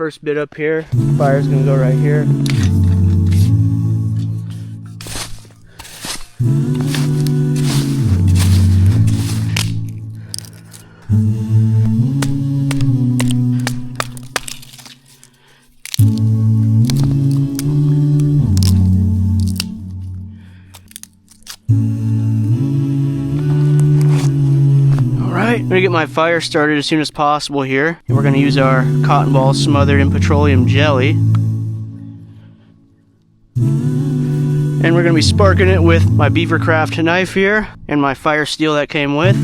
first bit up here. Fire's gonna go right here. I'm gonna get my fire started as soon as possible here. And we're gonna use our cotton ball smothered in petroleum jelly. And we're gonna be sparking it with my Beavercraft knife here and my fire steel that came with.